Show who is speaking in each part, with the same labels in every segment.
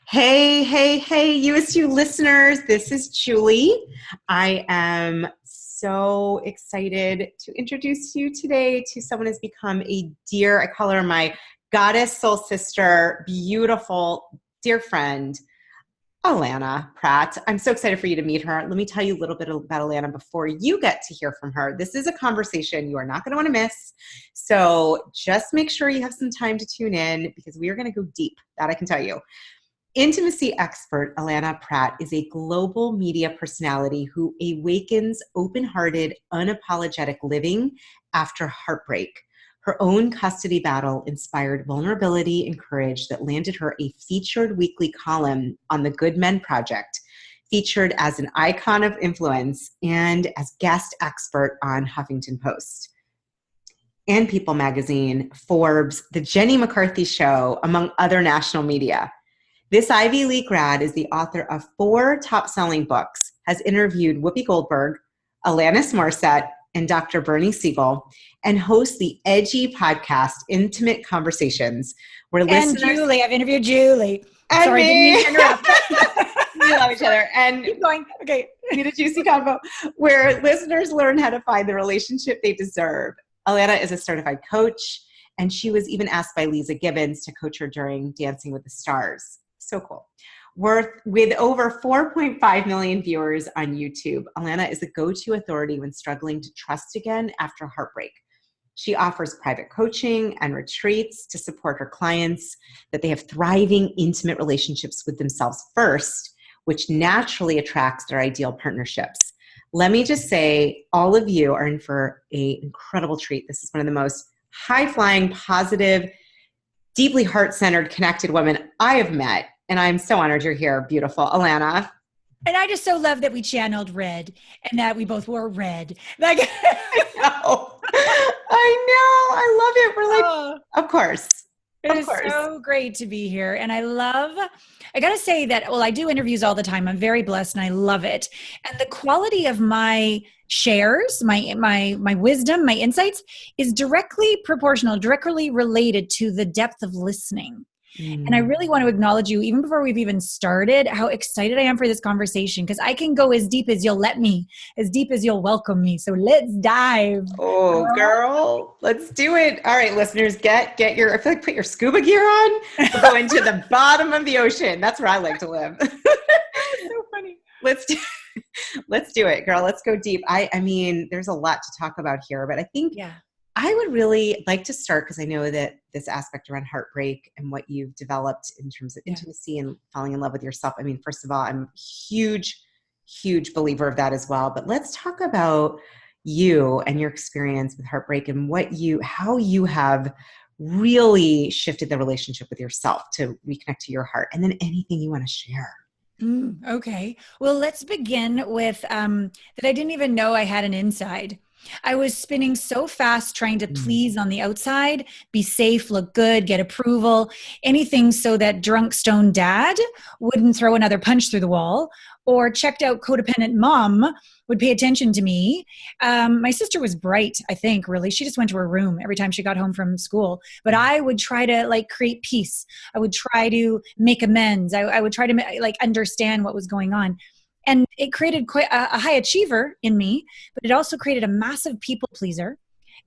Speaker 1: Hey, hey, hey, USU listeners, this is Julie. I am so excited to introduce you today to someone who's become a dear, I call her my goddess, soul sister, beautiful, dear friend, Allana Pratt. I'm so excited for you to meet her. Let me tell you a little bit about Allana before you get to hear from her. This is a conversation you are not going to want to miss. So just make sure you have some time to tune in because we are going to go deep. That I can tell you. Intimacy expert Allana Pratt is a global media personality who awakens open-hearted, unapologetic living after heartbreak. Her own custody battle inspired vulnerability and courage that landed her a featured weekly column on the GoodMenProject, featured as an icon of influence and as guest expert on Huffington Post and People magazine, Forbes, the Jenny McCarthy Show, among other national media. This Ivy League grad is the author of 4 top-selling books, has interviewed Whoopi Goldberg, Alanis Morissette, and Dr. Bernie Siegel, and hosts the edgy podcast, Intimate Conversations, where listeners...
Speaker 2: And Julie, I've interviewed Julie.
Speaker 1: And
Speaker 2: sorry,
Speaker 1: me.
Speaker 2: didn't mean to interrupt.
Speaker 1: We love each other. And
Speaker 2: keep going. Okay.
Speaker 1: Need a juicy combo, where listeners learn how to find the relationship they deserve. Allana is a certified coach, and she was even asked by Lisa Gibbons to coach her during Dancing with the Stars. So cool. With over 4.5 million viewers on YouTube, Allana is the go-to authority when struggling to trust again after heartbreak. She offers private coaching and retreats to support her clients that they have thriving, intimate relationships with themselves first, which naturally attracts their ideal partnerships. Let me just say, all of you are in for an incredible treat. This is one of the most high-flying, positive, deeply heart-centered, connected women I have met. And I'm so honored you're here, beautiful Allana.
Speaker 2: And I just so love that we channeled red and that we both wore red. Like,
Speaker 1: I love it. We're like, of course.
Speaker 2: It is so great to be here. And I got to say that, well, I do interviews all the time. I'm very blessed and I love it. And the quality of my shares, my wisdom, my insights is directly proportional, directly related to the depth of listening. And I really want to acknowledge you, even before we've even started, how excited I am for this conversation, because I can go as deep as you'll let me, as deep as you'll welcome me. So let's dive.
Speaker 1: Oh, girl, let's do it. All right, listeners, get your, I feel like put your scuba gear on. We'll go into the bottom of the ocean. That's where I like to live.
Speaker 2: So funny.
Speaker 1: Let's do it, girl. Let's go deep. I mean, there's a lot to talk about here, but I think I would really like to start, because I know that this aspect around heartbreak and what you've developed in terms of intimacy and falling in love with yourself. I mean, first of all, I'm a huge, huge believer of that as well. But let's talk about you and your experience with heartbreak and how you have really shifted the relationship with yourself to reconnect to your heart, and then anything you want to share.
Speaker 2: Okay. Well, let's begin with that I didn't even know I had an inside. I was spinning so fast trying to please on the outside, be safe, look good, get approval, anything so that drunk stone dad wouldn't throw another punch through the wall, or checked out codependent mom would pay attention to me. My sister was bright, I think, really. She just went to her room every time she got home from school. But I would try to create peace. I would try to make amends. I would try to understand what was going on. And it created quite a high achiever in me, but it also created a massive people pleaser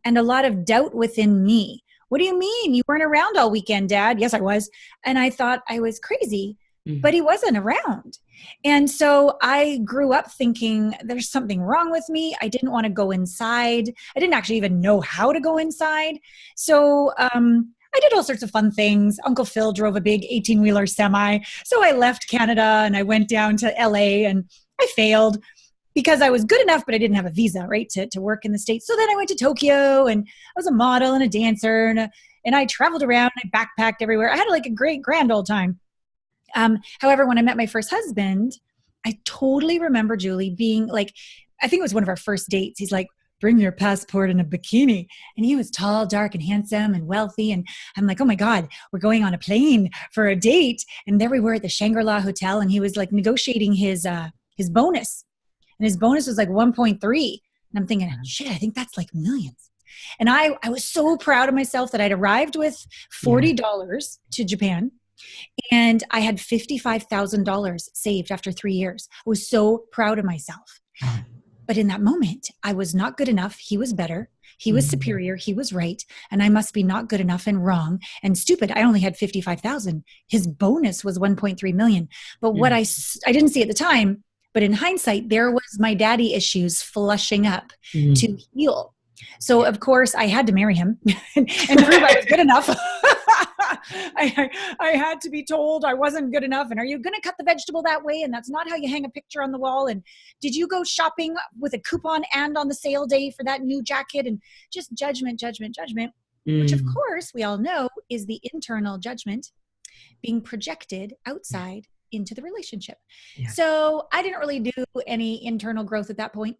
Speaker 2: and a lot of doubt within me. What do you mean? You weren't around all weekend, Dad? Yes, I was. And I thought I was crazy, but he wasn't around. And so I grew up thinking there's something wrong with me. I didn't want to go inside. I didn't actually even know how to go inside. So I did all sorts of fun things. Uncle Phil drove a big 18-wheeler semi. So I left Canada and I went down to LA, and I failed because I was good enough, but I didn't have a visa, right, to work in the States. So then I went to Tokyo, and I was a model and a dancer, and I traveled around. I backpacked everywhere. I had a great grand old time. However, when I met my first husband, I totally remember Julie being I think it was one of our first dates. He's like, bring your passport and a bikini. And he was tall, dark, and handsome and wealthy. And I'm like, oh my God, we're going on a plane for a date. And there we were at the Shangri-La Hotel. And he was negotiating his bonus. And his bonus was 1.3. And I'm thinking, shit, I think that's millions. And I was so proud of myself that I'd arrived with $40 to Japan. And I had $55,000 saved after 3 years. I was so proud of myself. But in that moment, I was not good enough. He was better. He was superior. He was right. And I must be not good enough and wrong and stupid. I only had 55,000. His bonus was 1.3 million. But what I didn't see at the time, but in hindsight, there was my daddy issues flushing up to heal. So of course I had to marry him and prove I was good enough. I had to be told I wasn't good enough. And are you going to cut the vegetable that way? And that's not how you hang a picture on the wall. And did you go shopping with a coupon and on the sale day for that new jacket? And just judgment, which of course we all know is the internal judgment being projected outside into the relationship. Yeah. So I didn't really do any internal growth at that point.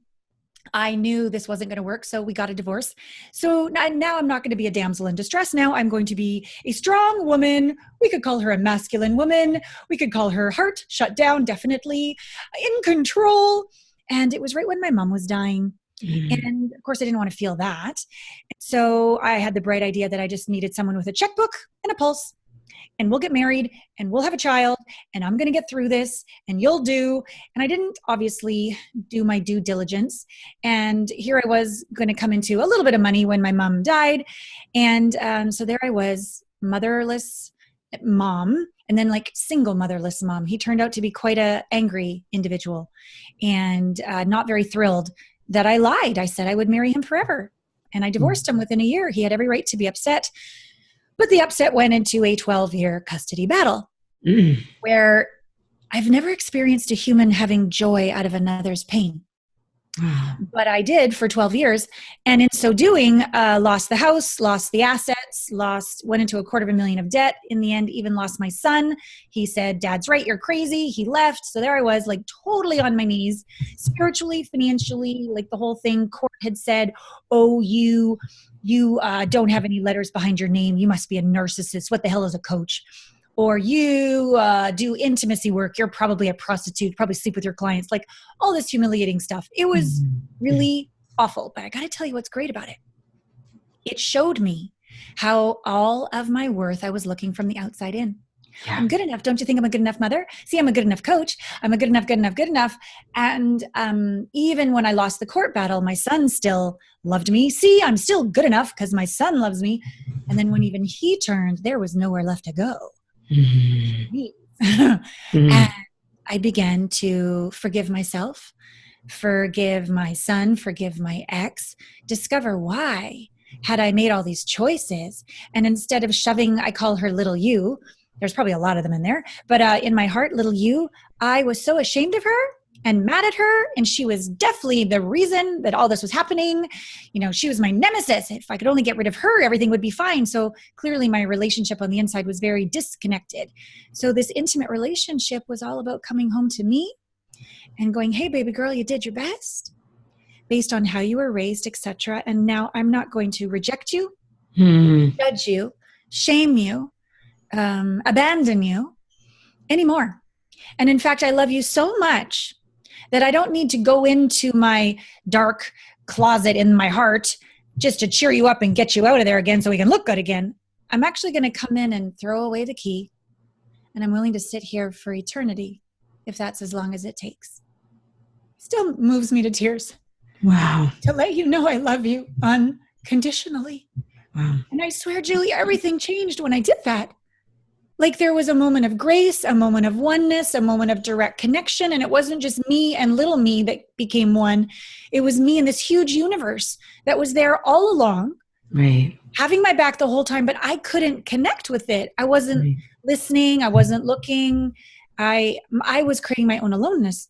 Speaker 2: I knew this wasn't going to work, so we got a divorce. So now I'm not going to be a damsel in distress. Now I'm going to be a strong woman. We could call her a masculine woman. We could call her heart shut down, definitely in control. And it was right when my mom was dying. And of course I didn't want to feel that. So I had the bright idea that I just needed someone with a checkbook and a pulse. And we'll get married and we'll have a child and I'm going to get through this and you'll do. And I didn't obviously do my due diligence. And here I was going to come into a little bit of money when my mom died. And so there I was, motherless mom, and then like single motherless mom. He turned out to be quite an angry individual and not very thrilled that I lied. I said I would marry him forever. And I divorced him within a year. He had every right to be upset. But the upset went into a 12-year custody battle where I've never experienced a human having joy out of another's pain. But I did for 12 years. And in so doing, lost the house, lost the assets, went into $250,000 of debt. In the end, even lost my son. He said, "Dad's right, you're crazy." He left. So there I was, like totally on my knees, spiritually, financially, like the whole thing. Court had said, "Oh, you don't have any letters behind your name. You must be a narcissist. What the hell is a coach? Or you do intimacy work. You're probably a prostitute, probably sleep with your clients." Like all this humiliating stuff. It was really awful. But I got to tell you what's great about it. It showed me how all of my worth I was looking from the outside in. Yeah. I'm good enough. Don't you think I'm a good enough mother? See, I'm a good enough coach. I'm a good enough. And even when I lost the court battle, my son still loved me. See, I'm still good enough because my son loves me. And then when even he turned, there was nowhere left to go. And I began to forgive myself, forgive my son, forgive my ex, discover why had I made all these choices. And instead of shoving, I call her little you, there's probably a lot of them in there, but in my heart, little you, I was so ashamed of her and mad at her. And she was definitely the reason that all this was happening. You know, she was my nemesis. If I could only get rid of her, everything would be fine. So clearly my relationship on the inside was very disconnected. So this intimate relationship was all about coming home to me and going, "Hey, baby girl, you did your best based on how you were raised, etc. And now I'm not going to reject you, judge you, shame you, abandon you anymore. And in fact, I love you so much that I don't need to go into my dark closet in my heart just to cheer you up and get you out of there again so we can look good again. I'm actually going to come in and throw away the key, and I'm willing to sit here for eternity if that's as long as it takes." Still moves me to tears.
Speaker 1: Wow.
Speaker 2: To let you know I love you unconditionally. Wow. And I swear, Julie, everything changed when I did that. Like there was a moment of grace, a moment of oneness, a moment of direct connection. And it wasn't just me and little me that became one. It was me and this huge universe that was there all along, right, having my back the whole time, but I couldn't connect with it. I wasn't listening. I wasn't looking. I was creating my own aloneness.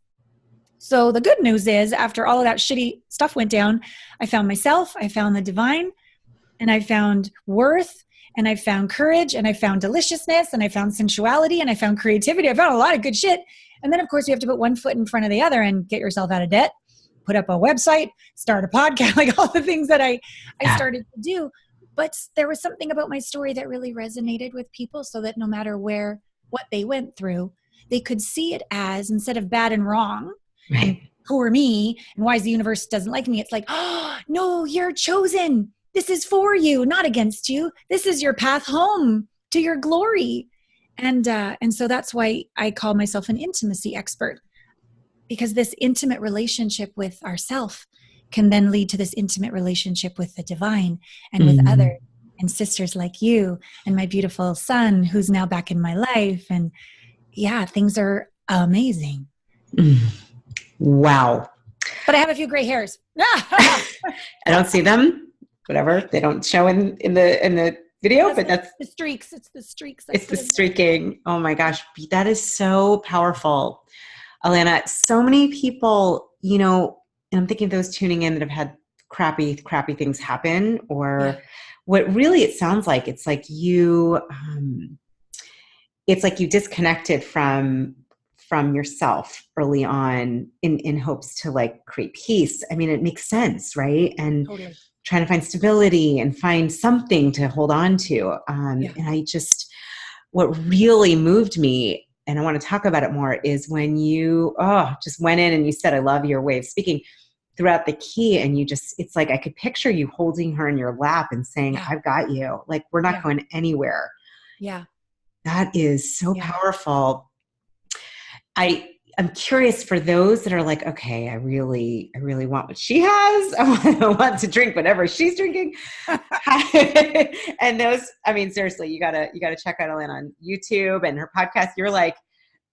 Speaker 2: So the good news is after all of that shitty stuff went down, I found myself, I found the divine, and I found worth, and I found courage, and I found deliciousness, and I found sensuality, and I found creativity. I found a lot of good shit. And then, of course, you have to put one foot in front of the other and get yourself out of debt, put up a website, start a podcast, like all the things that I started to do. But there was something about my story that really resonated with people so that no matter what they went through, they could see it as, instead of bad and wrong, and poor me, and why the universe doesn't like me, it's like, "Oh, no, you're chosen. This is for you, not against you. This is your path home to your glory." And so that's why I call myself an intimacy expert, because this intimate relationship with ourself can then lead to this intimate relationship with the divine and with others and sisters like you and my beautiful son who's now back in my life. And yeah, things are amazing.
Speaker 1: Wow.
Speaker 2: But I have a few gray hairs.
Speaker 1: I don't see them. Whatever. They don't show in the video, but that's
Speaker 2: the streaks. It's the streaks.
Speaker 1: It's the streaking. Oh my gosh. That is so powerful. Allana, so many people, and I'm thinking of those tuning in that have had crappy things happen, or what really it sounds like, it's like you disconnected from yourself early on in hopes to like create peace. I mean, it makes sense, right? And
Speaker 2: totally.
Speaker 1: Trying to find stability and find something to hold on to. And what really moved me, and I want to talk about it more, is when you just went in and you said, I love your way of speaking throughout the key. And it's like, I could picture you holding her in your lap and saying, I've got you. Like, we're not going anywhere.
Speaker 2: Yeah. That
Speaker 1: is so powerful. I'm curious for those that are like, okay, I really want what she has. I want to drink whatever she's drinking. And those, I mean, seriously, you gotta check out Allana on YouTube and her podcast. You're like,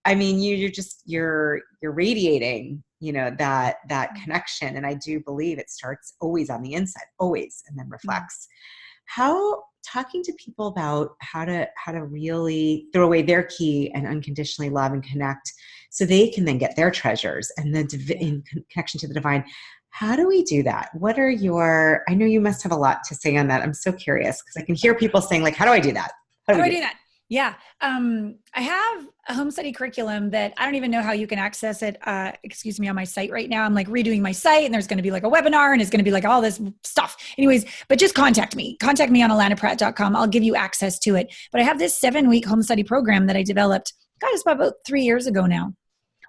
Speaker 1: I mean, you're radiating, that connection. And I do believe it starts always on the inside, always, and then reflects. How talking to people about how to really throw away their key and unconditionally love and connect, so they can then get their treasures and in connection to the divine. How do we do that? I know you must have a lot to say on that. I'm so curious because I can hear people saying like, how do I do that?
Speaker 2: How do I do that? Yeah. I have a home study curriculum that I don't even know how you can access it. On my site right now. I'm like redoing my site, and there's going to be like a webinar, and it's going to be like all this stuff. Anyways, but just contact me on allanapratt.com. I'll give you access to it. But I have this 7-week home study program that I developed, it's about 3 years ago now.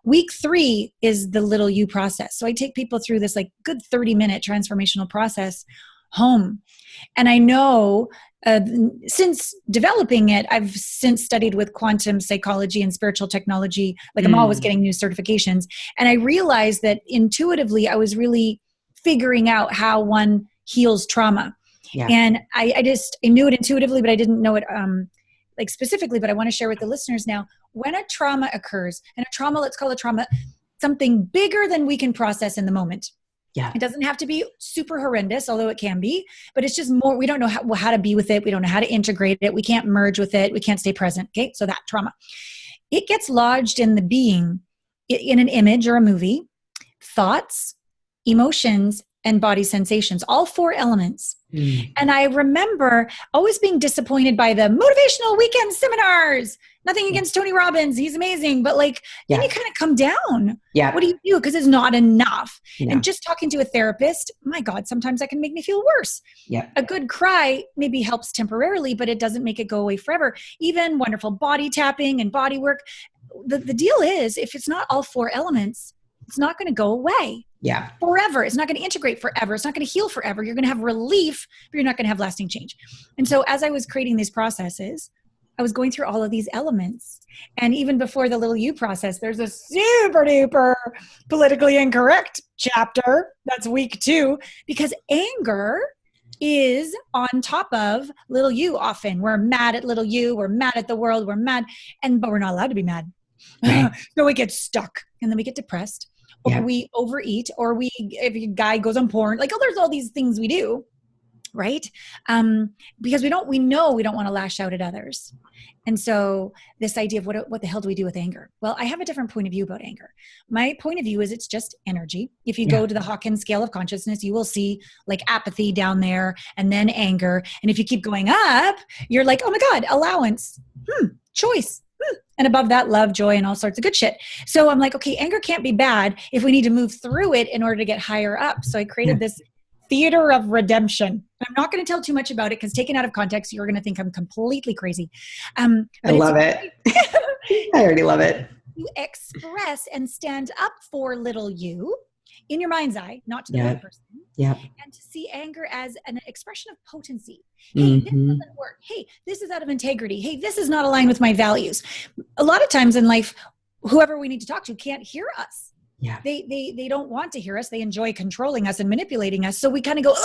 Speaker 2: Week 3 is the little you process. So I take people through this like good 30-minute transformational process home. And I know since developing it, I've since studied with quantum psychology and spiritual technology. Like I'm always getting new certifications. And I realized that intuitively, I was really figuring out how one heals trauma. Yeah. And I knew it intuitively, but I didn't know it like specifically, but I want to share with the listeners now. When a trauma occurs, and a trauma, let's call a trauma something bigger than we can process in the moment. Yeah. It doesn't have to be super horrendous, although it can be, but it's just more, we don't know how to be with it. We don't know how to integrate it. We can't merge with it. We can't stay present. Okay. So that trauma, it gets lodged in the being in an image or a movie, thoughts, emotions, and body sensations, all 4 elements. And I remember always being disappointed by the motivational weekend seminars. Nothing against Tony Robbins. He's amazing. But then you kind of come down. Yeah. What do you do? Because it's not enough. Yeah. And just talking to a therapist, my God, sometimes that can make me feel worse. Yeah. A good cry maybe helps temporarily, but it doesn't make it go away forever. Even wonderful body tapping and body work. The deal is, if it's not all 4 elements, it's not going to go away. Yeah. Forever. It's not going to integrate forever. It's not going to heal forever. You're going to have relief, but you're not going to have lasting change. And so as I was creating these processes, I was going through all of these elements. And even before the little you process, there's a super duper politically incorrect chapter. That's week 2, because anger is on top of little you often. We're mad at little you. We're mad at the world. We're mad. But we're not allowed to be mad. Right. So we get stuck, and then we get depressed. Or we overeat, or if a guy goes on porn, there's all these things we do, right? Because we know we don't want to lash out at others. And so this idea of what the hell do we do with anger? Well, I have a different point of view about anger. My point of view is it's just energy. If you go to the Hawkins scale of consciousness, you will see apathy down there, and then anger. And if you keep going up, you're like, oh my God, allowance, choice. And above that, love, joy, and all sorts of good shit. So I'm like, okay, anger can't be bad if we need to move through it in order to get higher up. So I created this theater of redemption. I'm not going to tell too much about it, because taken out of context, you're going to think I'm completely crazy. I love it. I already love it. You express and stand up for little you in your mind's eye, not to the
Speaker 1: Yeah.
Speaker 2: right person.
Speaker 1: Yeah.
Speaker 2: And to see anger as an expression of potency. Hey, this doesn't work. Hey, this is out of integrity. Hey, this is not aligned with my values. A lot of times in life, whoever we need to talk to can't hear us.
Speaker 1: Yeah.
Speaker 2: They don't want to hear us. They enjoy controlling us and manipulating us. So we kind of go,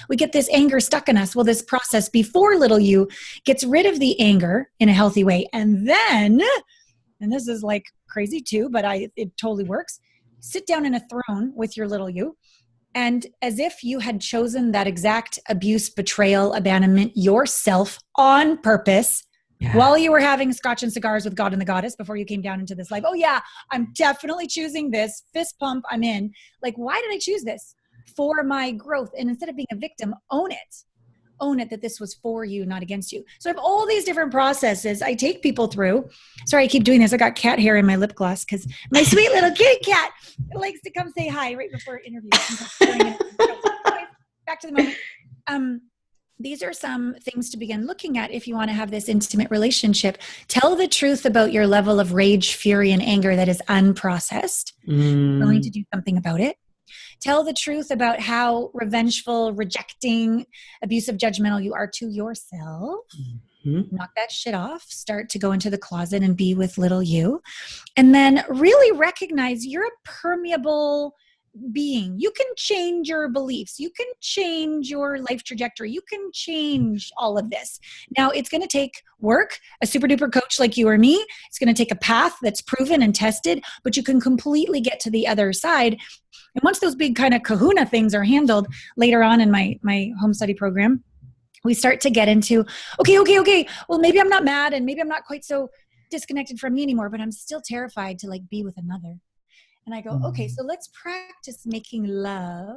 Speaker 2: we get this anger stuck in us. Well, this process before little you gets rid of the anger in a healthy way. And then, and this is like crazy too, but it totally works. Sit down in a throne with your little you. And as if you had chosen that exact abuse, betrayal, abandonment yourself on purpose, while you were having scotch and cigars with God and the Goddess before you came down into this life. Oh yeah, I'm definitely choosing this. Fist pump, I'm in. Like, why did I choose this? For my growth. And instead of being a victim, own it. Own it that this was for you, not against you. So I have all these different processes I take people through. Sorry, I keep doing this. I got cat hair in my lip gloss because my sweet little kitty cat likes to come say hi right before interviews. Back to the moment. These are some things to begin looking at if you want to have this intimate relationship. Tell the truth about your level of rage, fury, and anger that is unprocessed. Willing to do something about it. Tell the truth about how revengeful, rejecting, abusive, judgmental you are to yourself. Knock that shit off. Start to go into the closet and be with little you. And then really recognize you're a permeable being. You can change your beliefs. You can change your life trajectory. You can change all of this. Now, it's going to take work, a super duper coach like you or me. It's going to take a path that's proven and tested, but you can completely get to the other side. And once those big kind of kahuna things are handled later on in my home study program, we start to get into, okay. Well, maybe I'm not mad and maybe I'm not quite so disconnected from me anymore, but I'm still terrified to like be with another. And I go, okay, so let's practice making love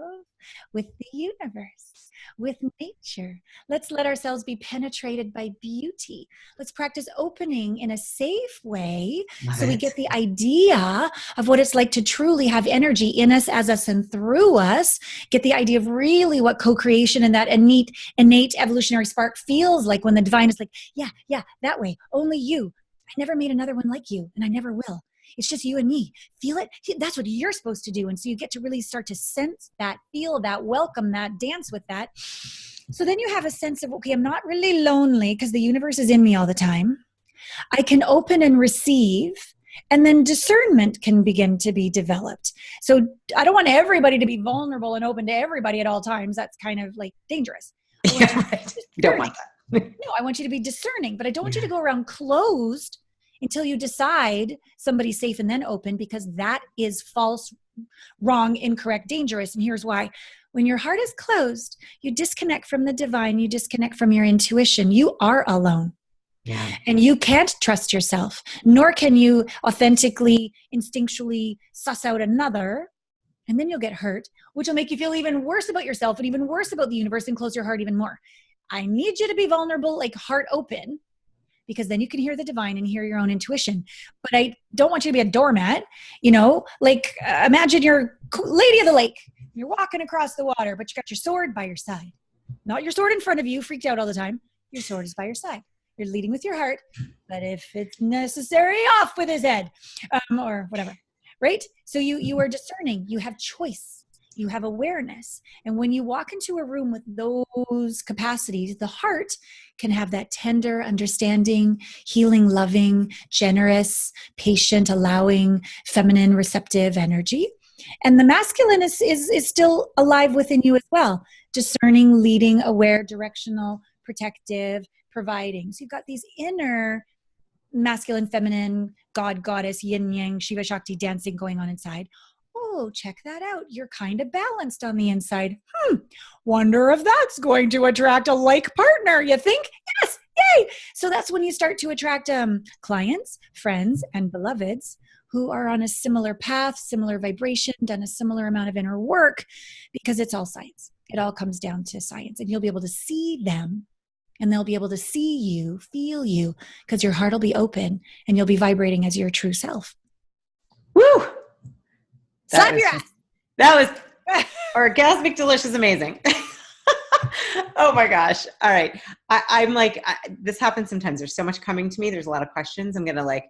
Speaker 2: with the universe, with nature. Let's let ourselves be penetrated by beauty. Let's practice opening in a safe way so we get the idea of what it's like to truly have energy in us, as us, and through us. Get the idea of really what co-creation and that innate evolutionary spark feels like when the divine is like, yeah, that way, only you. I never made another one like you, and I never will. It's just you and me. Feel it. That's what you're supposed to do. And so you get to really start to sense that, feel that, welcome that, dance with that. So then you have a sense of, okay, I'm not really lonely because the universe is in me all the time. I can open and receive, and then discernment can begin to be developed. So I don't want everybody to be vulnerable and open to everybody at all times. That's kind of like dangerous.
Speaker 1: You don't want that.
Speaker 2: No, I want you to be discerning, but I don't want you to go around closed until you decide somebody's safe and then open, because that is false, wrong, incorrect, dangerous. And here's why. When your heart is closed, you disconnect from the divine, you disconnect from your intuition. You are alone.
Speaker 1: Yeah.
Speaker 2: And you can't trust yourself, nor can you authentically, instinctually suss out another. And then you'll get hurt, which will make you feel even worse about yourself and even worse about the universe and close your heart even more. I need you to be vulnerable, like heart open, because then you can hear the divine and hear your own intuition. But I don't want you to be a doormat, like imagine you're lady of the lake. You're walking across the water, but you got your sword by your side. Not your sword in front of you, freaked out all the time. Your sword is by your side. You're leading with your heart, but if it's necessary, off with his head, or whatever, right? So you are discerning. You have choice. You have awareness. And when you walk into a room with those capacities, the heart can have that tender, understanding, healing, loving, generous, patient, allowing, feminine, receptive energy. And the masculine is still alive within you as well. Discerning, leading, aware, directional, protective, providing. So you've got these inner masculine, feminine, God, goddess, yin, yang, Shiva, Shakti dancing going on inside. Oh, check that out. You're kind of balanced on the inside. Wonder if that's going to attract a like partner. You think? Yes. Yay. So that's when you start to attract clients, friends, and beloveds who are on a similar path, similar vibration, done a similar amount of inner work, because it's all science. It all comes down to science. And you'll be able to see them, and they'll be able to see you, feel you, because your heart will be open and you'll be vibrating as your true self.
Speaker 1: Woo!
Speaker 2: Slap your ass.
Speaker 1: That was orgasmic, delicious, amazing. Oh my gosh. All right. I'm this happens sometimes. There's so much coming to me. There's a lot of questions. I'm going to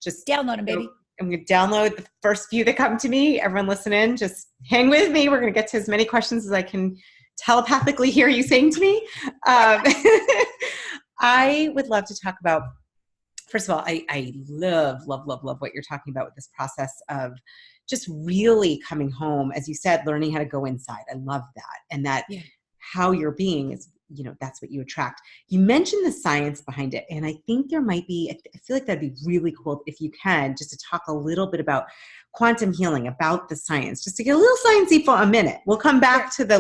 Speaker 1: just
Speaker 2: download them, baby.
Speaker 1: I'm going to download the first few that come to me. Everyone listen in, just hang with me. We're going to get to as many questions as I can telepathically hear you saying to me. I would love to talk about, first of all, I love what you're talking about with this process of just really coming home, as you said, learning how to go inside. I love that. And that how you're being is, that's what you attract. You mentioned the science behind it. And I think there might be, I feel like that'd be really cool if you can, just to talk a little bit about quantum healing, about the science, just to get a little sciencey for a minute. We'll come back to the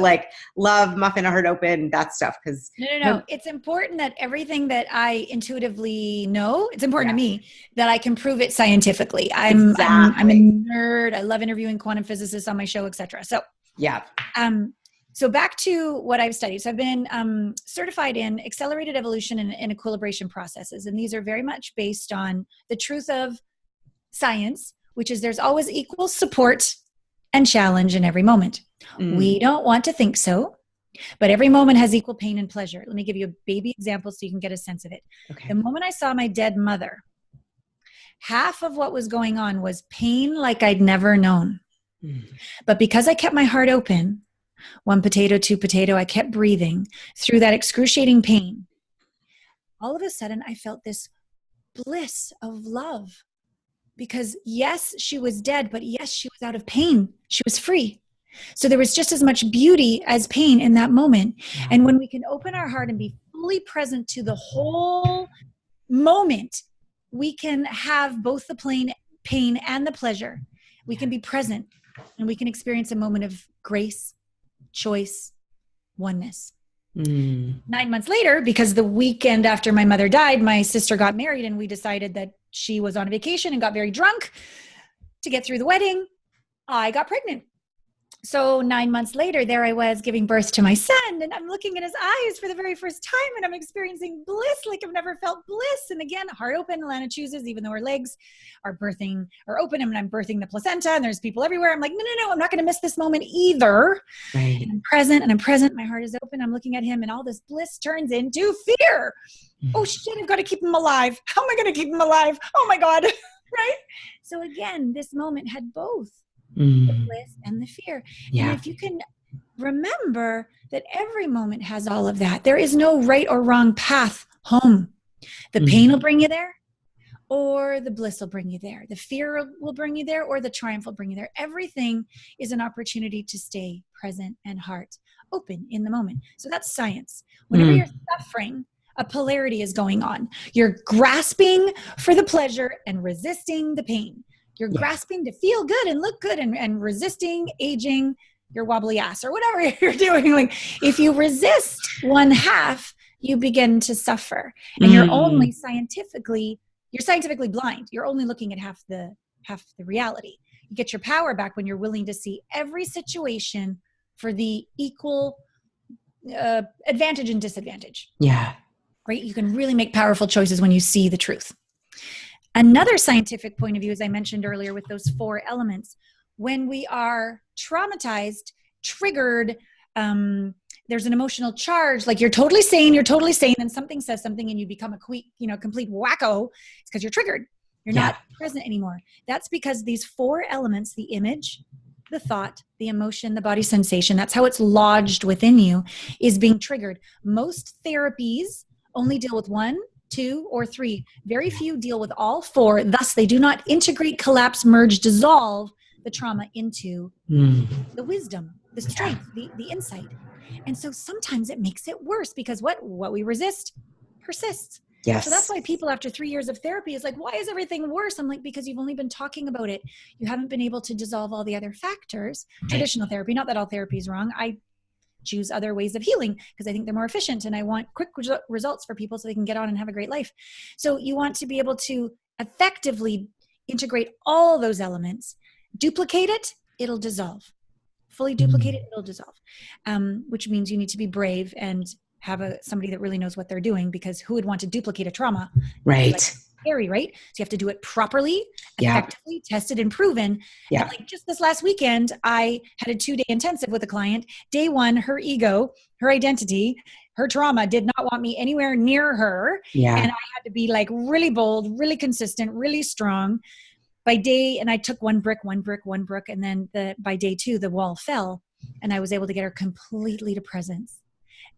Speaker 1: love, muffin, a heart open, that stuff. Because
Speaker 2: no. It's important that everything that I intuitively know, it's important to me that I can prove it scientifically. I'm a nerd. I love interviewing quantum physicists on my show, etc. So so back to what I've studied. So I've been certified in accelerated evolution and equilibration processes. And these are very much based on the truth of science, which is there's always equal support and challenge in every moment. We don't want to think so, but every moment has equal pain and pleasure. Let me give you a baby example so you can get a sense of it. Okay. The moment I saw my dead mother, half of what was going on was pain like I'd never known. But because I kept my heart open, 1 potato, 2 potato, I kept breathing through that excruciating pain. All of a sudden, I felt this bliss of love. Because yes, she was dead, but yes, she was out of pain. She was free. So there was just as much beauty as pain in that moment. Yeah. And when we can open our heart and be fully present to the whole moment, we can have both the pain and the pleasure. We can be present and we can experience a moment of grace, choice, oneness. 9 months later, because the weekend after my mother died, my sister got married and we decided that she was on vacation and got very drunk to get through the wedding. I got pregnant. So 9 months later, there I was giving birth to my son, and I'm looking in his eyes for the very first time, and I'm experiencing bliss like I've never felt bliss. And again, heart open, Alana chooses, even though her legs are open, and I'm birthing the placenta, and there's people everywhere. I'm like, no, I'm not going to miss this moment either. Right. And I'm present. My heart is open. I'm looking at him, and all this bliss turns into fear. Oh shit, I've got to keep him alive. How am I going to keep him alive? Oh my God. Right? So again, this moment had both. The bliss and the fear. Yeah. And if you can remember that every moment has all of that, there is no right or wrong path home. The pain will bring you there, or the bliss will bring you there. The fear will bring you there, or the triumph will bring you there. Everything is an opportunity to stay present and heart open in the moment. So that's science. Whenever you're suffering, a polarity is going on. You're grasping for the pleasure and resisting the pain. You're grasping to feel good and look good and resisting aging your wobbly ass or whatever you're doing. Like if you resist one half, you begin to suffer. And you're scientifically blind. You're only looking at half the reality. You get your power back when you're willing to see every situation for the equal advantage and disadvantage. Yeah. Right? You can really make powerful choices when you see the truth. Another scientific point of view, as I mentioned earlier, with those 4 elements, when we are traumatized, triggered, there's an emotional charge, like you're totally sane, and something says something and you become a complete wacko. It's because you're triggered. You're not present anymore. That's because these 4 elements, the image, the thought, the emotion, the body sensation, that's how it's lodged within you, is being triggered. Most therapies only deal with 1, 2, or 3. Very few deal with all 4. Thus, they do not integrate, collapse, merge, dissolve the trauma into the wisdom, the strength, the insight. And so sometimes it makes it worse because what we resist persists. Yes. So that's why people after 3 years of therapy is like, why is everything worse? I'm like, because you've only been talking about it. You haven't been able to dissolve all the other factors. Traditional therapy, not that all therapy is wrong. I choose other ways of healing because I think they're more efficient and I want quick results for people so they can get on and have a great life. So you want to be able to effectively integrate all those elements, duplicate it, it'll dissolve. Fully duplicate it, it'll dissolve. Which means you need to be brave and have somebody that really knows what they're doing, because who would want to duplicate a trauma? Right. Scary, right? So you have to do it properly, effectively, tested and proven. Yeah. And like just this last weekend, I had a 2-day intensive with a client. Day 1, her ego, her identity, her trauma did not want me anywhere near her. Yeah. And I had to be like really bold, really consistent, really strong. by day, and I took one brick, and then by day 2, the wall fell, and I was able to get her completely to presence.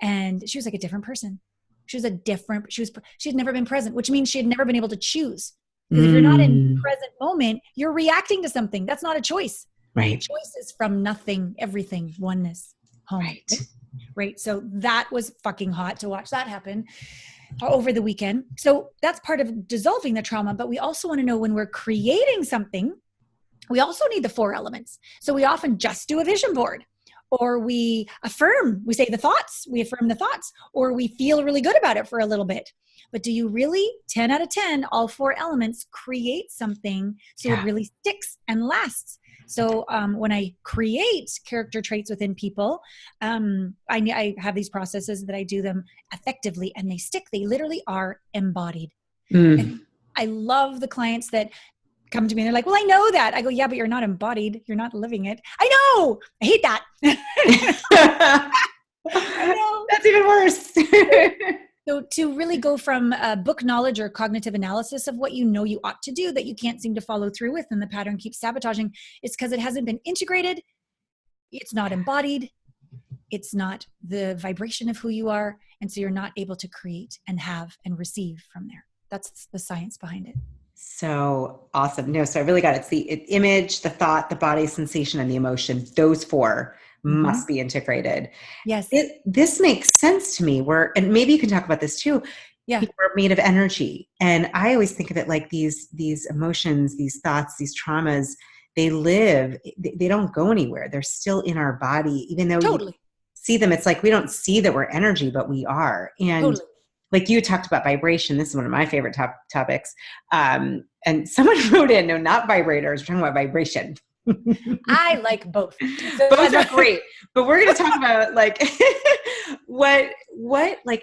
Speaker 2: And she was like a different person. She had never been present, which means she had never been able to choose. Because if you're not in present moment, you're reacting to something. That's not a choice.
Speaker 1: Right.
Speaker 2: Choice is from nothing, everything, oneness, home. Right. So that was fucking hot to watch that happen over the weekend. So that's part of dissolving the trauma. But we also want to know, when we're creating something, we also need the 4 elements. So we often just do a vision board, or we affirm, we say the thoughts, we affirm the thoughts, or we feel really good about it for a little bit. But do you really, 10 out of 10, all 4 elements, create something so it really sticks and lasts? So when I create character traits within people, I have these processes that I do them effectively, and they stick. They literally are embodied. And I love the clients that come to me and they're like, well, I know that. I go, yeah, but you're not embodied. You're not living it. I know. I hate that. I know.
Speaker 1: That's even worse.
Speaker 2: So to really go from book knowledge or cognitive analysis of what you know you ought to do that you can't seem to follow through with, and the pattern keeps sabotaging, it's because it hasn't been integrated. It's not embodied. It's not the vibration of who you are. And so you're not able to create and have and receive from there. That's the science behind it.
Speaker 1: So awesome. No, so I really got it. It's the image, the thought, the body sensation, and the emotion. Those 4 must be integrated.
Speaker 2: Yes.
Speaker 1: This makes sense to me, and maybe you can talk about this too.
Speaker 2: Yeah.
Speaker 1: People are made of energy. And I always think of it like these emotions, these thoughts, these traumas, they live, they don't go anywhere. They're still in our body, even though we see them. It's like, we don't see that we're energy, but we are. And like you talked about vibration. This is one of my favorite topics. And someone wrote in, no, not vibrators. We're talking about vibration.
Speaker 2: I like both. So
Speaker 1: both are great, but we're going to talk about like what like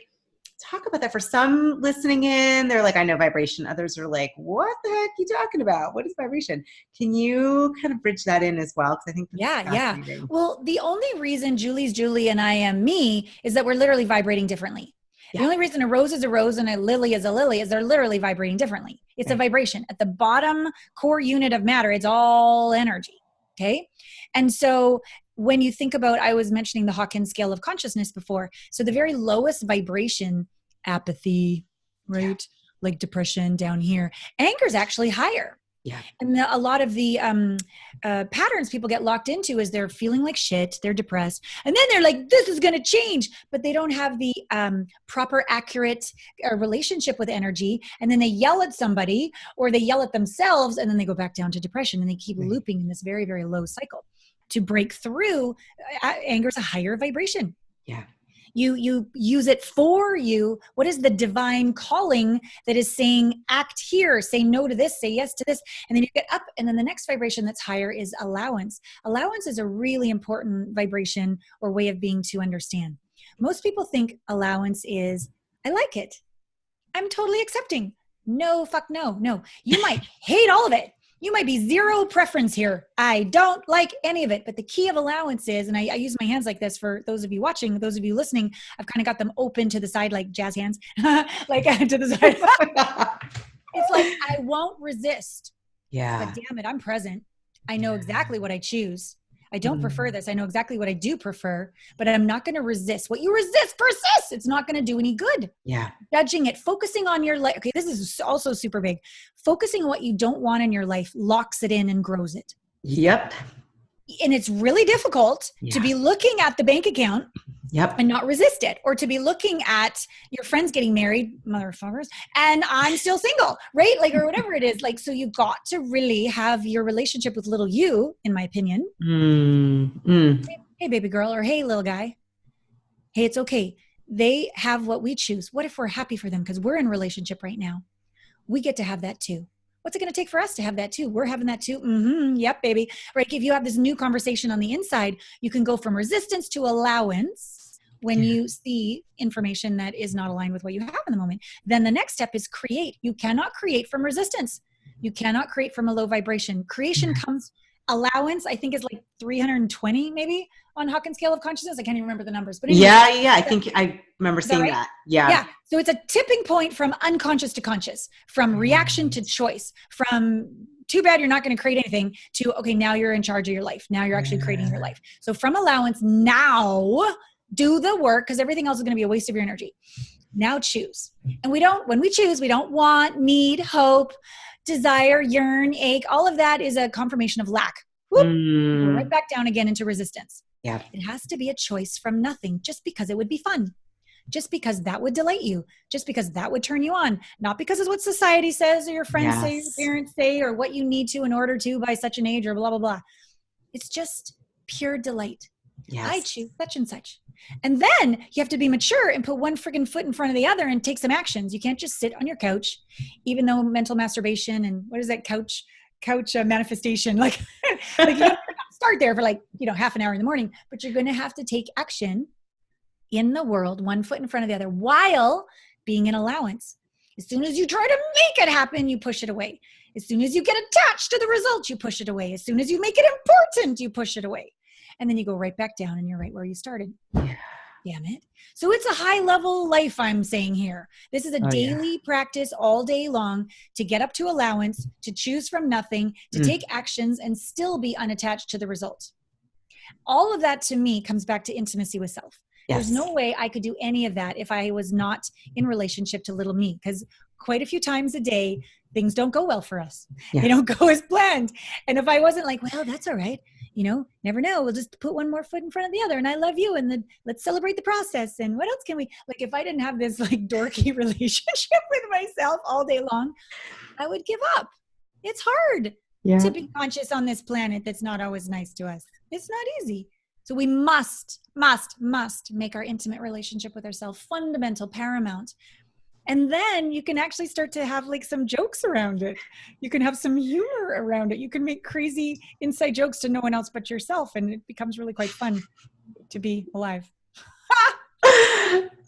Speaker 1: talk about that for some listening in. They're like, I know vibration. Others are like, what the heck are you talking about? What is vibration? Can you kind of bridge that in as well? Because I think that's fascinating.
Speaker 2: Well, the only reason Julie's Julie and I am me is that we're literally vibrating differently. The only reason a rose is a rose and a lily is a lily is they're literally vibrating differently. It's a vibration. At the bottom core unit of matter, it's all energy. Okay. And so when you think about, I was mentioning the Hawkins scale of consciousness before. So the very lowest vibration, apathy, right? Like depression down here, anger is actually higher.
Speaker 1: Yeah.
Speaker 2: And a lot of the patterns people get locked into is they're feeling like shit, they're depressed, and then they're like, this is going to change, but they don't have the proper, accurate relationship with energy. And then they yell at somebody or they yell at themselves, and then they go back down to depression, and they keep looping in this very, very low cycle. To break through, anger is a higher vibration.
Speaker 1: Yeah.
Speaker 2: You use it for you. What is the divine calling that is saying, act here, say no to this, say yes to this. And then you get up, and then the next vibration that's higher is allowance. Allowance is a really important vibration or way of being to understand. Most people think allowance is, I like it. I'm totally accepting. No, fuck no, no. You might hate all of it. You might be zero preference here. I don't like any of it. But the key of allowance is, and I use my hands like this for those of you watching, those of you listening, I've kind of got them open to the side like jazz hands, like to the side. It's like, I won't resist.
Speaker 1: Yeah.
Speaker 2: But damn it, I'm present. I know exactly what I choose. I don't prefer this. I know exactly what I do prefer, but I'm not going to resist. What you resist persists. It's not going to do any good.
Speaker 1: Yeah.
Speaker 2: Judging it, focusing on your life. Okay, this is also super big. Focusing on what you don't want in your life locks it in and grows it.
Speaker 1: Yep.
Speaker 2: And it's really difficult to be looking at the bank account and not resist it, or to be looking at your friends getting married, motherfuckers, and I'm still single, right? Like, or whatever it is. Like, so you've got to really have your relationship with little you, in my opinion. Hey, baby girl, or hey, little guy. Hey, it's okay. They have what we choose. What if we're happy for them? Because we're in a relationship right now. We get to have that too. What's it going to take for us to have that too? We're having that too. Yep, baby. Right. If you have this new conversation on the inside, you can go from resistance to allowance when you see information that is not aligned with what you have in the moment. Then the next step is create. You cannot create from resistance. You cannot create from a low vibration. Creation comes, allowance, I think is like 320 maybe on Hawkins scale of consciousness. I can't even remember the numbers. But anyway,
Speaker 1: yeah. I think I remember seeing that. Yeah.
Speaker 2: So it's a tipping point from unconscious to conscious, from reaction to choice, from too bad you're not going to create anything, to, okay, now you're in charge of your life. Now you're actually creating your life. So from allowance, now do the work, because everything else is going to be a waste of your energy. Now choose. And when we choose, we don't want, need, hope, desire, yearn, ache. All of that is a confirmation of lack. Whoop, go right back down again into resistance.
Speaker 1: Yeah.
Speaker 2: It has to be a choice from nothing, just because it would be fun. Just because that would delight you, just because that would turn you on, not because it's what society says or your friends say, your parents say, or what you need to in order to by such an age or blah, blah, blah. It's just pure delight. Yes. I choose such and such. And then you have to be mature and put one freaking foot in front of the other and take some actions. You can't just sit on your couch, even though mental masturbation and what is that couch manifestation, like you don't start there for half an hour in the morning, but you're going to have to take action in the world, one foot in front of the other, while being in allowance. As soon as you try to make it happen, you push it away. As soon as you get attached to the result, you push it away. As soon as you make it important, you push it away. And then you go right back down and you're right where you started. Yeah. Damn it. So it's a high level life I'm saying here. This is a daily practice all day long to get up to allowance, to choose from nothing, to take actions and still be unattached to the result. All of that to me comes back to intimacy with self. Yes. There's no way I could do any of that if I was not in relationship to little me, because quite a few times a day, things don't go well for us. Yeah. They don't go as planned. And if I wasn't like, well, that's all right. Never know. We'll just put one more foot in front of the other. And I love you. And then let's celebrate the process. And what else can we, if I didn't have this dorky relationship with myself all day long, I would give up. It's hard to be conscious on this planet that's not always nice to us. It's not easy. So we must make our intimate relationship with ourselves fundamental, paramount. And then you can actually start to have some jokes around it. You can have some humor around it. You can make crazy inside jokes to no one else but yourself. And it becomes really quite fun to be alive.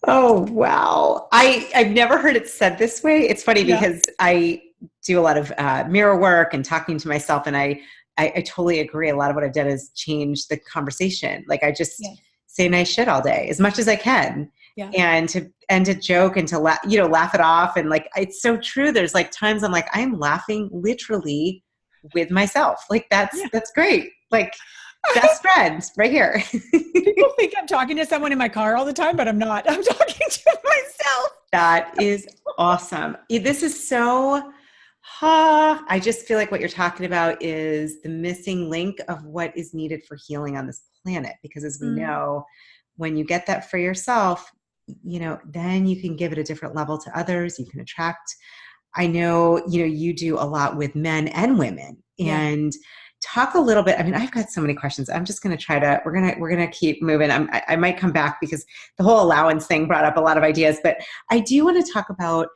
Speaker 1: Oh, wow. I've never heard it said this way. It's funny because I do a lot of mirror work and talking to myself, and I totally agree. A lot of what I've done is change the conversation. I just say nice shit all day as much as I can. Yeah. And to joke and to laugh it off. And it's so true. There's times I'm I'm laughing literally with myself. That's great. Best friend right here.
Speaker 2: People think I'm talking to someone in my car all the time, but I'm not. I'm talking to myself.
Speaker 1: That is awesome. This is so, I just feel like what you're talking about is the missing link of what is needed for healing on this planet. Because as we know, when you get that for yourself, then you can give it a different level to others. You can attract. I know, you do a lot with men and women, and talk a little bit. I mean, I've got so many questions. I'm just going to try to, we're going to keep moving. I might come back because the whole allowance thing brought up a lot of ideas, but I do want to talk about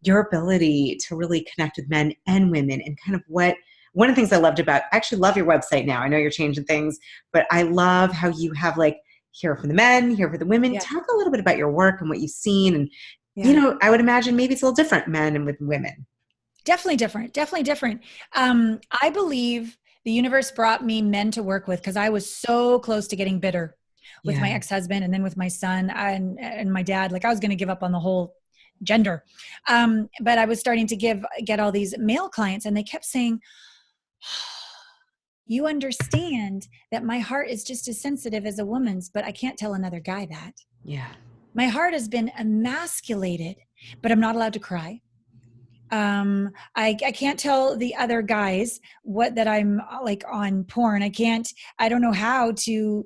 Speaker 1: your ability to really connect with men and women, and kind of one of the things I loved about, I actually love your website now. I know you're changing things, but I love how you have here for the men, here for the women. Talk a little bit about your work and what you've seen. And, I would imagine maybe it's a little different, men and with women.
Speaker 2: Definitely different. I believe the universe brought me men to work with because I was so close to getting bitter with my ex-husband, and then with my son and my dad. I was going to give up on the whole gender. But I was starting to get all these male clients, and they kept saying, you understand that my heart is just as sensitive as a woman's, but I can't tell another guy that. Yeah. My heart has been emasculated, but I'm not allowed to cry. I can't tell the other guys that I'm on porn. I don't know how to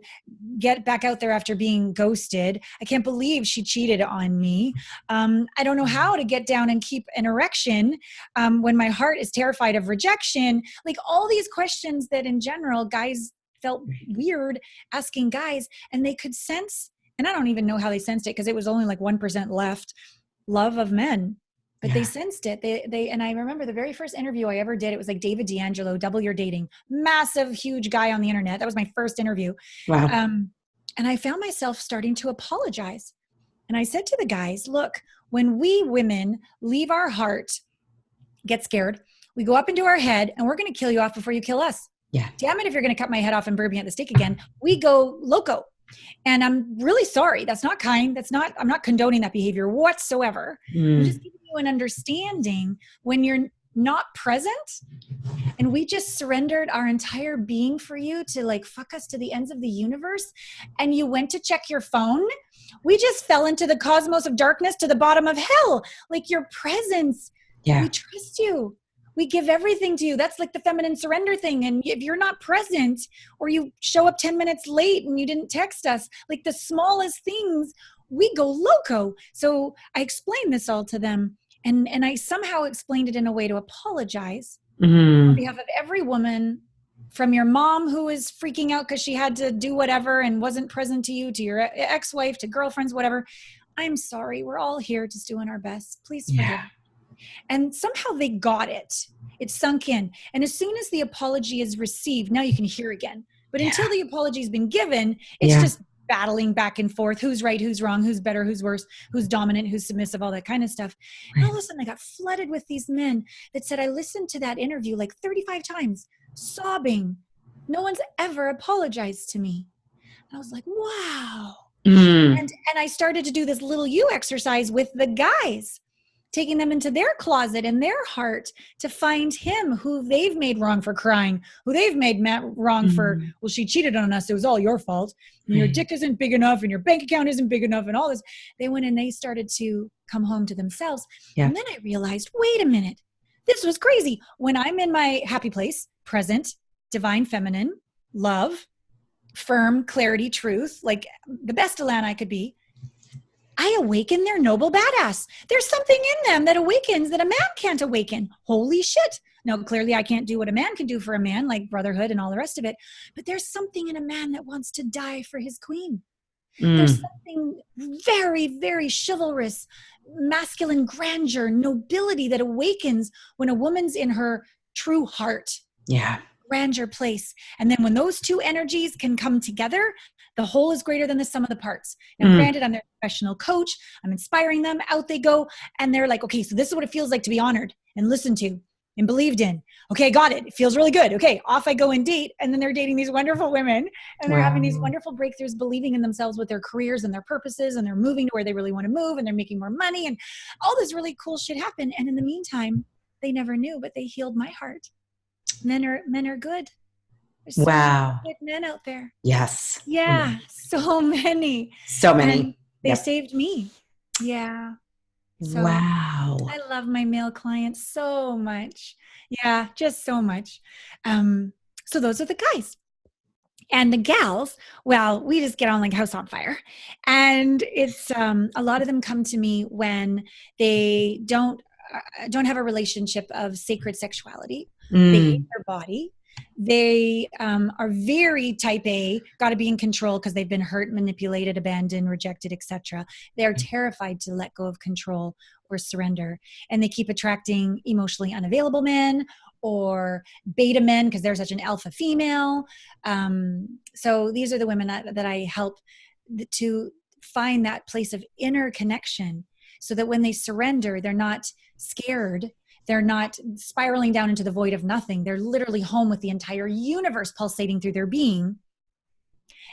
Speaker 2: get back out there after being ghosted. I can't believe she cheated on me. I don't know how to get down and keep an erection when my heart is terrified of rejection. All these questions that in general guys felt weird asking guys, and they could sense, and I don't even know how they sensed it because it was only 1% left, love of men. But they sensed it. And I remember the very first interview I ever did, it was David D'Angelo, Double Your Dating, massive, huge guy on the internet. That was my first interview. Wow. And I found myself starting to apologize. And I said to the guys, look, when we women leave our heart, get scared, we go up into our head, and we're going to kill you off before you kill us. Yeah. Damn it, if you're going to cut my head off and burn me at the stake again, we go loco. And I'm really sorry. That's not kind. I'm not condoning that behavior whatsoever. I'm just giving you an understanding when you're not present, and we just surrendered our entire being for you to like fuck us to the ends of the universe, and you went to check your phone, we just fell into the cosmos of darkness to the bottom of hell. Like your presence, we trust you. We give everything to you. That's like the feminine surrender thing. And if you're not present, or you show up 10 minutes late and you didn't text us, like the smallest things, we go loco. So I explained this all to them. And I somehow explained it in a way to apologize on behalf of every woman, from your mom who was freaking out because she had to do whatever and wasn't present to you, to your ex-wife, to girlfriends, whatever. I'm sorry. We're all here just doing our best. Please forgive me. And somehow they got it. It sunk in. And as soon as the apology is received, now you can hear again. But until the apology has been given, it's just battling back and forth. Who's right, who's wrong, who's better, who's worse, who's dominant, who's submissive, all that kind of stuff. And all of a sudden I got flooded with these men that said, I listened to that interview like 35 times, sobbing. No one's ever apologized to me. And I was like, wow. And I started to do this little you exercise with the guys, taking them into their closet and their heart to find him who they've made wrong for crying, who they've made wrong for, well, she cheated on us, it was all your fault, and your dick isn't big enough and your bank account isn't big enough and all this. They went and they started to come home to themselves. And then I realized, wait a minute, this was crazy. When I'm in my happy place, present, divine feminine, love, firm, clarity, truth, like the best Alana I could be, I awaken their noble badass. There's something in them that awakens that a man can't awaken. Holy shit. Now, clearly I can't do what a man can do for a man, like brotherhood and all the rest of it. But there's something in a man that wants to die for his queen. There's something very, very chivalrous, masculine grandeur, nobility that awakens when a woman's in her true heart. Grandeur place. And then when those two energies can come together, the whole is greater than the sum of the parts. Now, granted, I'm their professional coach. I'm inspiring them. Out they go. And they're like, okay, so this is what it feels like to be honored and listened to and believed in. Okay, got it. It feels really good. Okay, off I go and date. And then they're dating these wonderful women and they're having these wonderful breakthroughs, believing in themselves with their careers and their purposes, and they're moving to where they really want to move, and they're making more money, and all this really cool shit happened. And in the meantime, they never knew, but they healed my heart. Men are good. There's so many good men out there.
Speaker 1: Yes.
Speaker 2: Yeah. So many.
Speaker 1: So many.
Speaker 2: And they saved me. Yeah. So
Speaker 1: wow.
Speaker 2: I love my male clients so much. Yeah, just so much. So those are the guys. And the gals, well, we just get on like house on fire. And it's a lot of them come to me when they don't have a relationship of sacred sexuality. They hate their body. They are very type A, got to be in control because they've been hurt, manipulated, abandoned, rejected, etc. They're terrified to let go of control or surrender. And they keep attracting emotionally unavailable men or beta men because they're such an alpha female. So these are the women that I help to find that place of inner connection so that when they surrender, they're not scared. They're not spiraling down into the void of nothing. They're literally home with the entire universe pulsating through their being.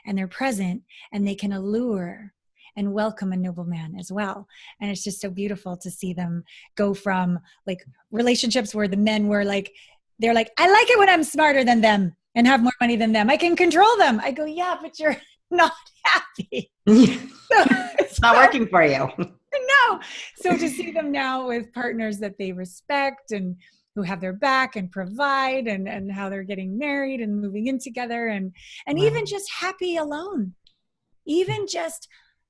Speaker 2: And they're present and they can allure and welcome a noble man as well. And it's just so beautiful to see them go from like relationships where the men were like, they're like, I like it when I'm smarter than them and have more money than them. I can control them. I go, yeah, but you're not happy.
Speaker 1: It's not working for you.
Speaker 2: No. So to see them now with partners that they respect and who have their back and provide and how they're getting married and moving in together and even just happy alone. Even just,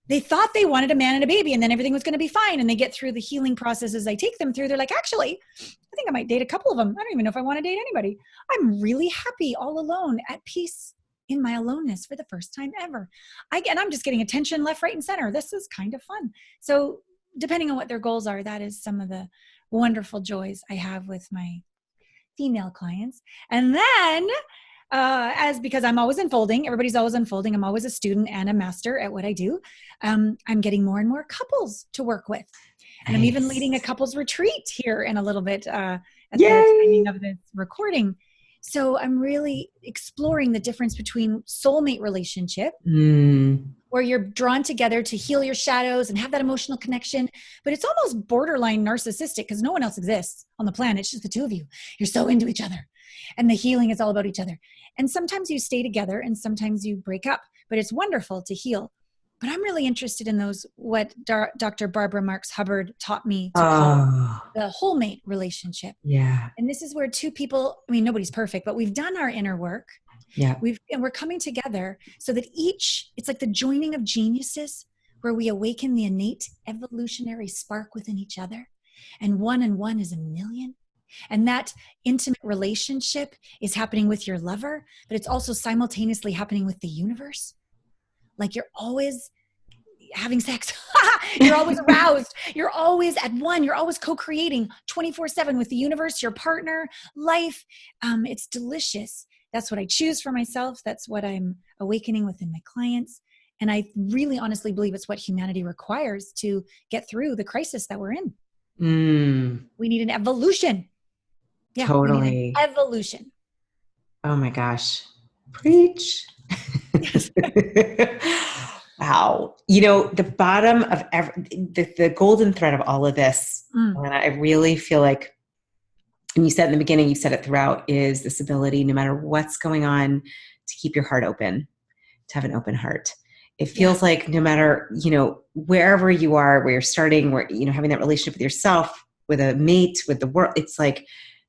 Speaker 2: they thought they wanted a man and a baby and then everything was going to be fine. And they get through the healing processes I take them through. They're like, actually, I think I might date a couple of them. I don't even know if I want to date anybody. I'm really happy all alone at peace in my aloneness for the first time ever. I'm just getting attention left, right, and center. This is kind of fun. So depending on what their goals are, that is some of the wonderful joys I have with my female clients. And then because I'm always unfolding, everybody's always unfolding. I'm always a student and a master at what I do. I'm getting more and more couples to work with. And I'm even leading a couples retreat here in a little bit at the timing of this recording. So I'm really exploring the difference between soulmate relationship, where you're drawn together to heal your shadows and have that emotional connection, but it's almost borderline narcissistic because no one else exists on the planet. It's just the two of you. You're so into each other, and the healing is all about each other. And sometimes you stay together and sometimes you break up, but it's wonderful to heal. But I'm really interested in those, what Dr. Barbara Marx Hubbard taught me to call the whole mate relationship.
Speaker 1: Yeah.
Speaker 2: And this is where two people, I mean, nobody's perfect, but we've done our inner work.
Speaker 1: Yeah.
Speaker 2: And we're coming together so that it's like the joining of geniuses, where we awaken the innate evolutionary spark within each other. And one is a million. And that intimate relationship is happening with your lover, but it's also simultaneously happening with the universe. Like you're always having sex. You're always aroused. You're always at one. You're always co-creating 24/7 with the universe, your partner, life. It's delicious. That's what I choose for myself. That's what I'm awakening within my clients. And I really honestly believe it's what humanity requires to get through the crisis that we're in. We need an evolution. Yeah,
Speaker 1: totally.
Speaker 2: We need an evolution.
Speaker 1: Oh my gosh. Preach. Wow. The bottom of the golden thread of all of this, and I really feel like, and you said in the beginning, you said it throughout, is this ability, no matter what's going on, to keep your heart open, to have an open heart. It feels like no matter, wherever you are, where you're starting, where, having that relationship with yourself, with a mate, with the world, it's like,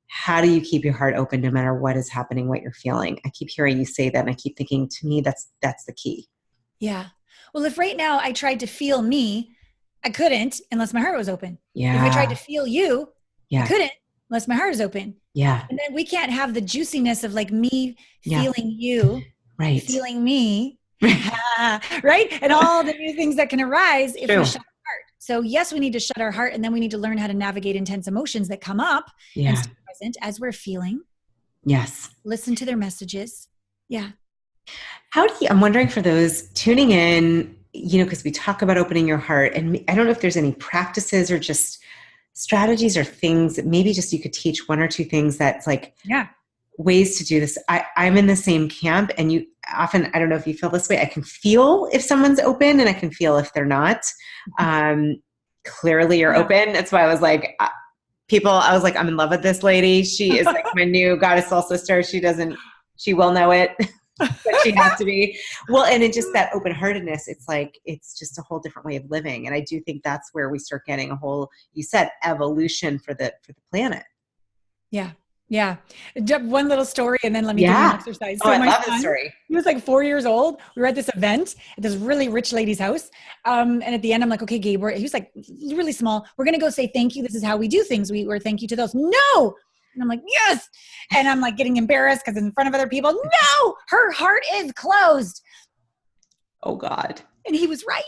Speaker 1: how do you keep your heart open no matter what is happening, what you're feeling? I keep hearing you say that, and I keep thinking, to me, that's the key.
Speaker 2: Yeah. Well, if right now I tried to feel me, I couldn't unless my heart was open.
Speaker 1: Yeah.
Speaker 2: If I tried to feel you, I couldn't unless my heart is open.
Speaker 1: Yeah.
Speaker 2: And then we can't have the juiciness of like me feeling you,
Speaker 1: right,
Speaker 2: feeling me, right? And all the new things that can arise if we shut our heart. So yes, we need to shut our heart, and then we need to learn how to navigate intense emotions that come up and stay present as we're feeling.
Speaker 1: Yes.
Speaker 2: Listen to their messages. Yeah.
Speaker 1: I'm wondering for those tuning in, because we talk about opening your heart, and I don't know if there's any practices or just strategies or things that maybe just you could teach, one or two things that's like ways to do this. I'm in the same camp, and you often, I don't know if you feel this way, I can feel if someone's open and I can feel if they're not. Clearly you're open. That's why I was like, I'm in love with this lady. She is like my new goddess soul sister. She will know it. But she has to be. Well, and it's just that open-heartedness, it's like, it's just a whole different way of living. And I do think that's where we start getting a whole, you said, evolution for the planet.
Speaker 2: Yeah. Yeah. One little story, and then let me give you an exercise. So
Speaker 1: I
Speaker 2: my
Speaker 1: love
Speaker 2: son,
Speaker 1: this story.
Speaker 2: He was like 4 years old. We were at this event at this really rich lady's house. And at the end, I'm like, okay, Gabe, he was like really small. We're going to go say thank you. This is how we do things. We're thank you to those. No. And I'm like, yes. And I'm like getting embarrassed because in front of other people, no, her heart is closed.
Speaker 1: Oh God.
Speaker 2: And he was right.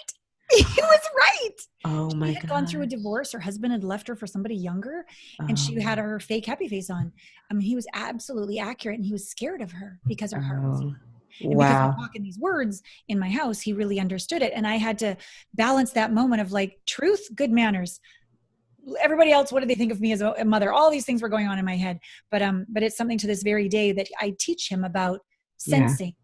Speaker 2: He was right.
Speaker 1: Oh my God.
Speaker 2: She had gone through a divorce. Her husband had left her for somebody younger, and she had her fake happy face on. I mean, he was absolutely accurate, and he was scared of her because her heart was young. And because I'm talking these words in my house, he really understood it. And I had to balance that moment of like truth, good manners. Everybody else, what do they think of me as a mother? All these things were going on in my head. But it's something to this very day that I teach him about sensing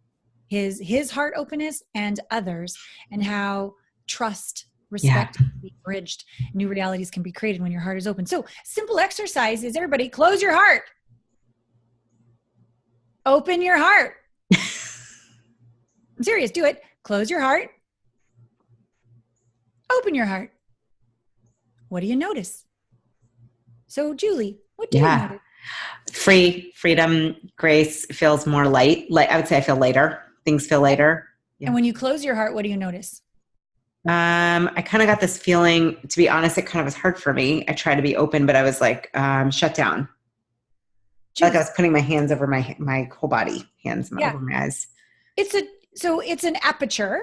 Speaker 2: his heart openness and others, and how trust, respect can be bridged. New realities can be created when your heart is open. So simple exercise is, everybody close your heart. Open your heart. I'm serious. Do it. Close your heart. Open your heart. What do you notice? So Julie, what do you notice?
Speaker 1: Freedom, grace, feels more light. Like, I would say I feel lighter. Things feel lighter. Yeah.
Speaker 2: And when you close your heart, what do you notice?
Speaker 1: I kind of got this feeling, to be honest, it kind of was hard for me. I tried to be open, but I was like, shut down. Like I was putting my hands over my whole body, over my eyes.
Speaker 2: It's an aperture.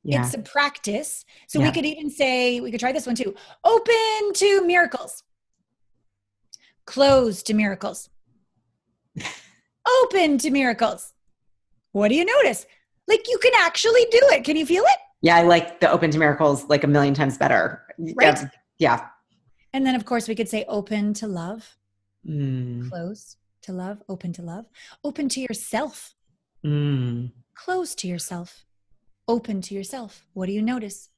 Speaker 2: Yeah. It's a practice. So we could even say, we could try this one too. Open to miracles. Close to miracles. Open to miracles. What do you notice? Like, you can actually do it. Can you feel it?
Speaker 1: Yeah, I like the open to miracles like a million times better.
Speaker 2: Right?
Speaker 1: Yeah.
Speaker 2: And then, of course, we could say open to love. Close to love, open to love, open to yourself,
Speaker 1: Mm.
Speaker 2: closed to yourself, open to yourself. What do you notice?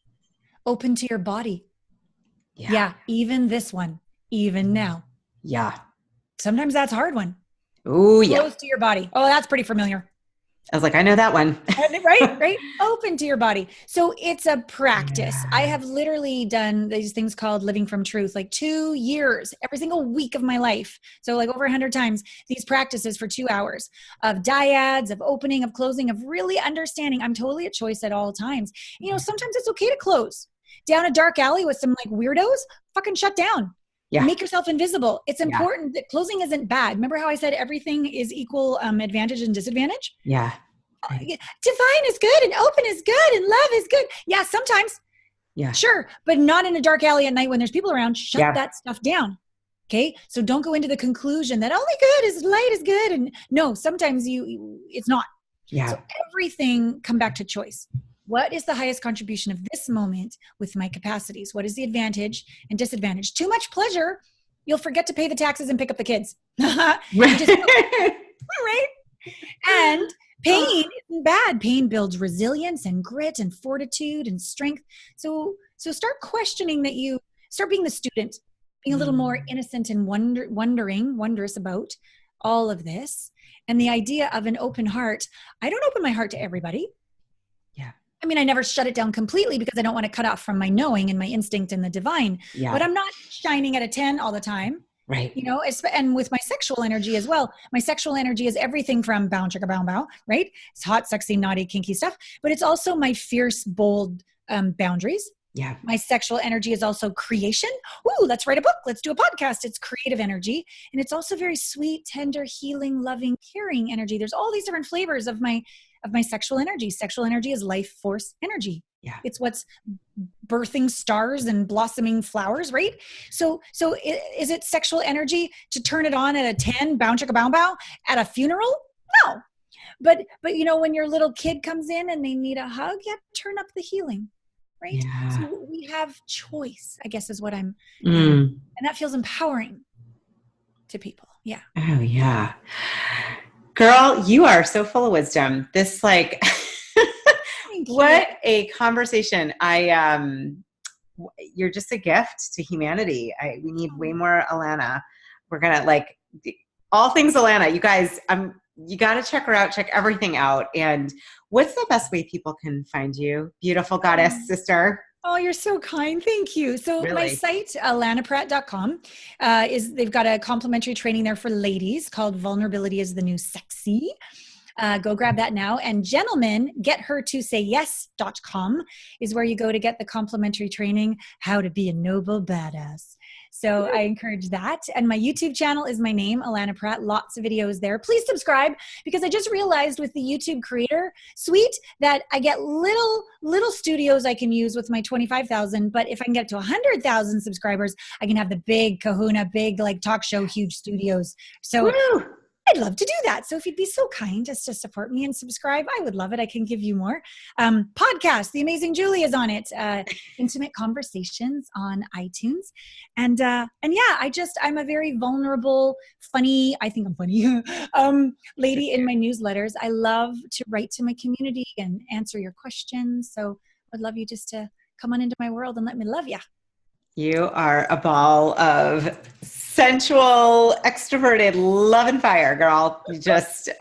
Speaker 2: Open to your body. Yeah, even this one, even now.
Speaker 1: Yeah.
Speaker 2: Sometimes that's a hard one.
Speaker 1: Oh, yeah.
Speaker 2: Close to your body. Oh, that's pretty familiar.
Speaker 1: I was like, I know that one.
Speaker 2: Right. Open to your body. So it's a practice.
Speaker 1: Yeah.
Speaker 2: I have literally done these things called living from truth, like 2 years, every single week of my life. So like over 100 times, these practices for 2 hours of dyads, of opening, of closing, of really understanding I'm totally a choice at all times. You know, sometimes it's okay to close down a dark alley with some like weirdos, fucking shut down.
Speaker 1: Yeah.
Speaker 2: Make yourself invisible. It's important that closing isn't bad. Remember how I said everything is equal advantage and disadvantage?
Speaker 1: Yeah. Right.
Speaker 2: Divine is good and open is good and love is good. Yeah, sometimes. Yeah. Sure. But not in a dark alley at night when there's people around. Shut that stuff down. Okay. So don't go into the conclusion that only good is light is good. And no, sometimes it's not. Yeah. So everything come back to choice. What is the highest contribution of this moment with my capacities? What is the advantage and disadvantage? Too much pleasure, you'll forget to pay the taxes and pick up the kids. Right? And pain isn't bad. Pain builds resilience and grit and fortitude and strength. So start questioning that you start being the student, being a little more innocent and wondrous about all of this. And the idea of an open heart. I don't open my heart to everybody. I mean, I never shut it down completely because I don't want to cut off from my knowing and my instinct and the divine. Yeah. But I'm not shining at a 10 all the time. Right. You know, and with my sexual energy as well. My sexual energy is everything from bow, chicka, bow, bow, right? It's hot, sexy, naughty, kinky stuff. But it's also my fierce, bold boundaries. Yeah. My sexual energy is also creation. Ooh, let's write a book. Let's do a podcast. It's creative energy. And it's also very sweet, tender, healing, loving, caring energy. There's all these different flavors of my sexual energy. Sexual energy is life force energy. Yeah. It's what's birthing stars and blossoming flowers, right? So is it sexual energy to turn it on at a 10, bow chicka bow bow at a funeral? No. But you know, when your little kid comes in and they need a hug, you have to turn up the healing, right? Yeah. So we have choice, I guess is what I'm, and that feels empowering to people. Yeah.
Speaker 1: Oh yeah. Girl, you are so full of wisdom. This like, what a conversation. You're just a gift to humanity. We need way more Allana. We're going to like all things Allana. You guys, you got to check her out, check everything out. And what's the best way people can find you? Beautiful goddess sister.
Speaker 2: Oh, you're so kind. Thank you. So my site, allanapratt.com, they've got a complimentary training there for ladies called Vulnerability is the New Sexy. Go grab that now. And gentlemen, gethertosayyes.com is where you go to get the complimentary training, How to Be a Noble Badass. So I encourage that. And my YouTube channel is my name, Allana Pratt. Lots of videos there. Please subscribe because I just realized with the YouTube creator suite that I get little studios I can use with my 25,000. But if I can get to 100,000 subscribers, I can have the big kahuna, big like talk show, huge studios. So woo! I'd love to do that. So if you'd be so kind as to support me and subscribe, I would love it. I can give you more. Podcast, The Amazing Julie is on it. Intimate Conversations on iTunes. And yeah, I'm a very vulnerable, funny, I think I'm funny, lady in my newsletters. I love to write to my community and answer your questions. So I'd love you just to come on into my world and let me love you.
Speaker 1: You are a ball of sensual, extroverted love and fire, girl.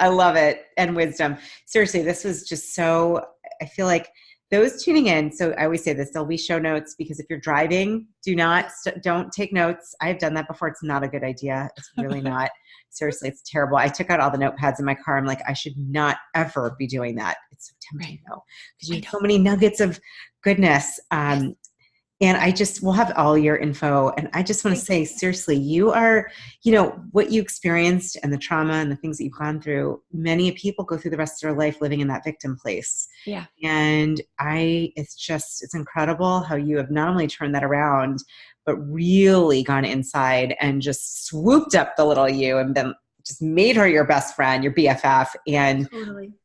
Speaker 1: I love it. And wisdom. Seriously, this was just so, I feel like those tuning in. So I always say this, there'll be show notes because if you're driving, don't take notes. I've done that before. It's not a good idea. It's really not. Seriously, it's terrible. I took out all the notepads in my car. I'm like, I should not ever be doing that. It's so tempting though, because you have so many nuggets of goodness. And we'll have all your info. And I just want to say, seriously, you are, what you experienced and the trauma and the things that you've gone through, many people go through the rest of their life living in that victim place. Yeah. And it's incredible how you have not only turned that around, but really gone inside and just swooped up the little you and then just made her your best friend, your BFF, and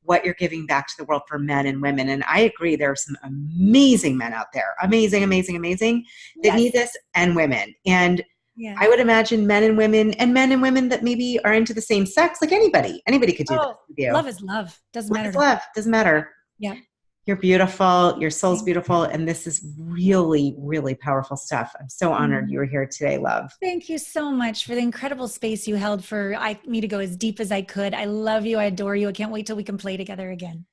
Speaker 1: what you're giving back to the world for men and women. And I agree, there are some amazing men out there, amazing, that need this, and women. And
Speaker 2: Yeah.
Speaker 1: I would imagine men and women that maybe are into the same sex, like anybody could do this with you.
Speaker 2: Love is love. Doesn't
Speaker 1: Love
Speaker 2: matter
Speaker 1: is
Speaker 2: to me.
Speaker 1: love. Doesn't matter.
Speaker 2: Yeah.
Speaker 1: You're beautiful. Your soul's beautiful. And this is really, really powerful stuff. I'm so honored you were here today, love.
Speaker 2: Thank you so much for the incredible space you held for me to go as deep as I could. I love you. I adore you. I can't wait till we can play together again.